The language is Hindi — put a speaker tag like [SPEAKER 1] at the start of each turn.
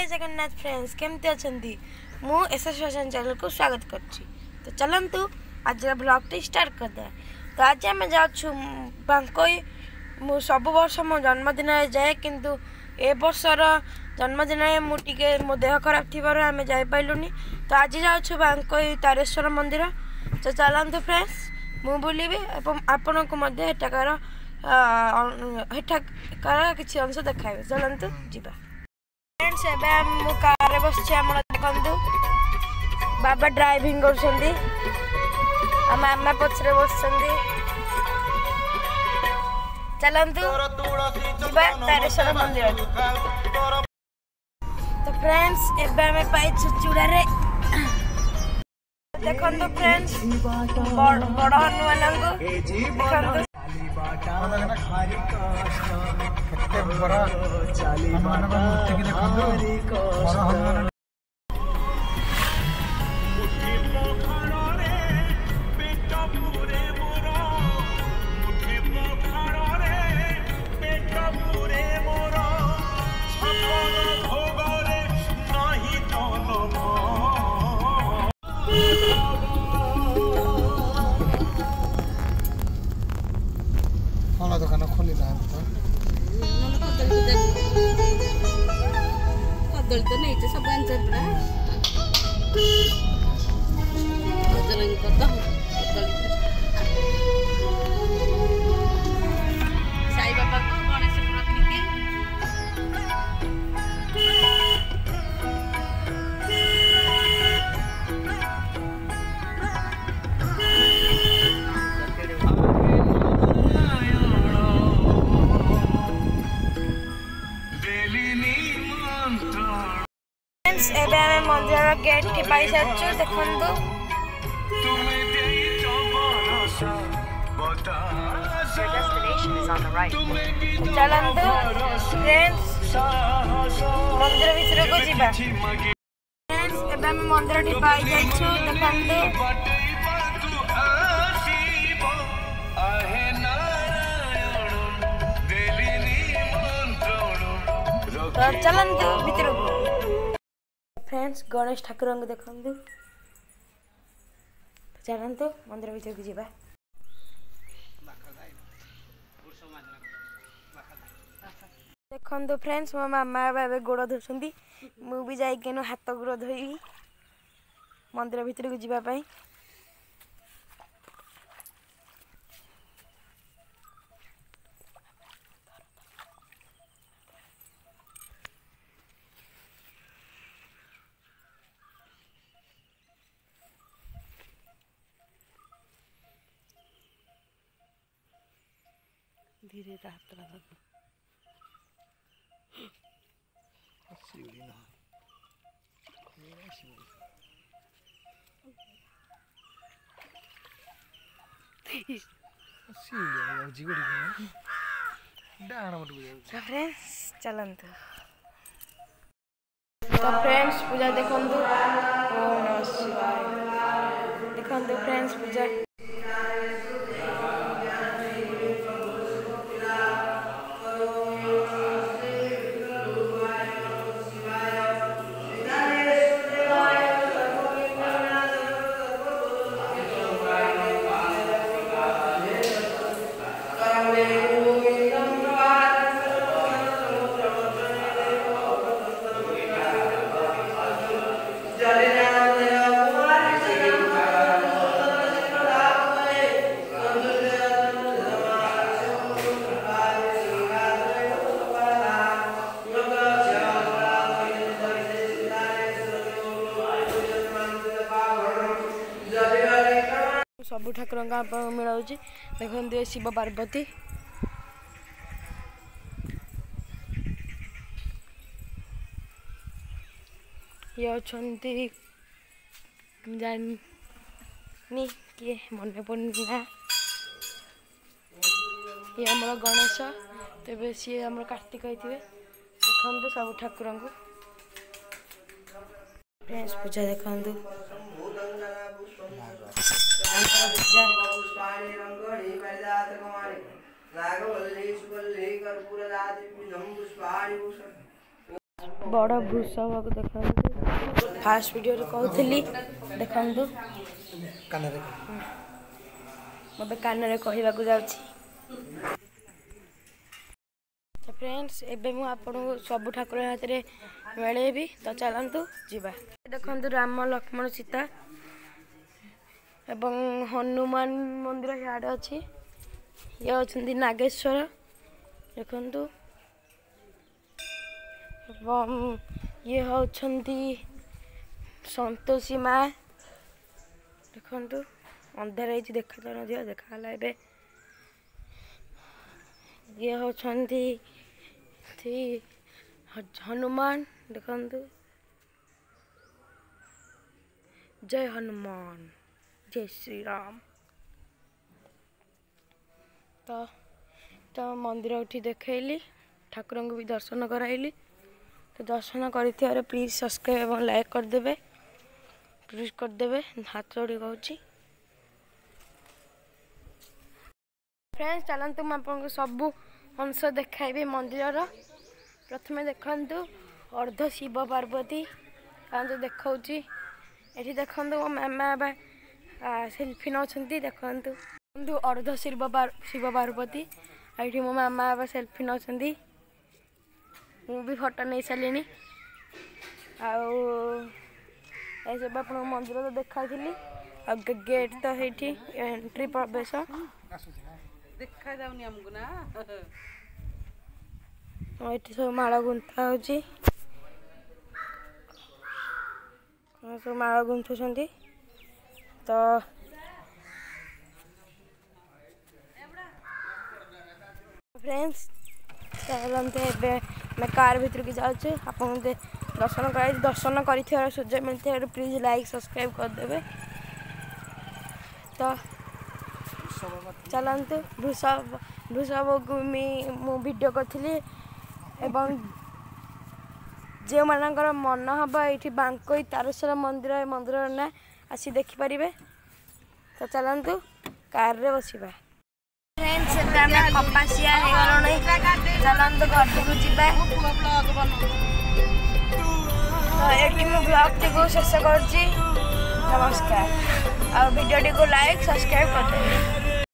[SPEAKER 1] जगन्नाथ फ्रेंड्स केमती अच्छी मु एसएस फैशन चैनल को स्वागत करछि। तो चलंतु आज ब्लॉग टी स्टार्ट कर दे। तो आज आम जाऊँ बांकोई मु सब वर्ष मो जन्मदिन जाए किंतु ए वर्षर जन्मदिन मुझे मो देह खराब थी आम जापारूनी। तो आज जाऊँ बांकोई तारेश्वर मंदिर। तो चलतु फ्रेंड्स मु बुलबी आपण को एठाकार किसी अंश देखा। चलतु जीवा फ्रेंड्स एवं कार बस देखु बाबा ड्राइविंग कर मामा पछरे बस। चलतु जीवा तारेश्वर मंदिर। तो फ्रेंड्स एवं आम पाई चूड़ा देखो फ्रेंड्स बड़ हनुमान को
[SPEAKER 2] दुकान खोली ना
[SPEAKER 3] कदली तो नहीं सब आंसर पूरा साई बाबा को गणेश रखी
[SPEAKER 1] एवं मंदिर गेट के पाई सारी देखु चलतु फ्रेंड्स मंदिर भीतर को जीवा। फ्रेंड्स एवं मंदिर टी पाई देखु तो चलतु भीतर फ्रेंड्स गणेश ठाकुर को देखु। चलतु मंदिर भीतर को जीवा। देखो फ्रेंड्स मो मामा बाबा गोड़ धोती मुझे जाइक हाथ गोड़ धोबी मंदिर भीतर को जीवाई। धीरे हाथ लगा चलतु। तो फ्रेंड्स पूजा देखु देखु फ्रेंड्स पूजा सब ठाकुर मिलाऊँ देखते शिव पार्वती ये अच्छा जानी किए मन पड़ना ये आम गणेश तेरे सी आम कार्तिक होते देखते सब ठाकुर को फ्रेंड्स पूजा देखु बड़ भूसवक देखते फास्ट वीडियो कहूली देखु
[SPEAKER 2] कानरे
[SPEAKER 1] मत कान कहवाक जाऊँगी फ्रेंड्स एबे मु आपन सब ठाकुर हाथ में मिलेबी तो चलतु जीवा देखु राम लक्ष्मण सीता एवं हनुमान मंदिर सियाड़े अच्छी ये अच्छा नागेश्वर देखु ये होती संतोषी माँ देखु अंधार देखा जान देखा ए ये होती हनुमान देखु जय हनुमान जय श्री राम तो मंदिर उठी देखली ठाकुर को भी दर्शन कराइली तो दर्शन कर प्लीज सब्सक्राइब और लाइक करदे प्लीज करदे हाथ जोड़ी कहूँ फ्रेंड्स चलतु मुझे सब अंश देखाइबी मंदिर प्रथम देखु अर्ध शिव पार्वती तो देखा ये देखु मो मामा सेल्फी नौ देखु अर्ध शिव पार्वती ये मो मामा सेल्फी नौ भी फोटो नहीं सारे सब आप मंदिर तो देखा गेट तो ये एंट्री प्रवेश
[SPEAKER 3] देखा जाउनी हमको ना
[SPEAKER 1] ये सब माला गुंथा हो सब माला गुंथुंट तो फ्रेंड्स चलते ए मैं कार भीतर की जाऊँ आप दर्शन कर सूर्य मिलते प्लीज लाइक सब्सक्राइब करदे तो चलतु वृषभ को मु वीडियो करी एवं जो मानकर मन हम ये बांकोई तारेश्वर मंदिर मंदिर ना आसी देखिपारे तो चलतु कार रे बसवा फ्रेंड्स कपासिया चलतु घर को जीवा तो ये ब्लॉग टी शेष कर नमस्कार और वीडियो टी को लाइक सब्सक्राइब कर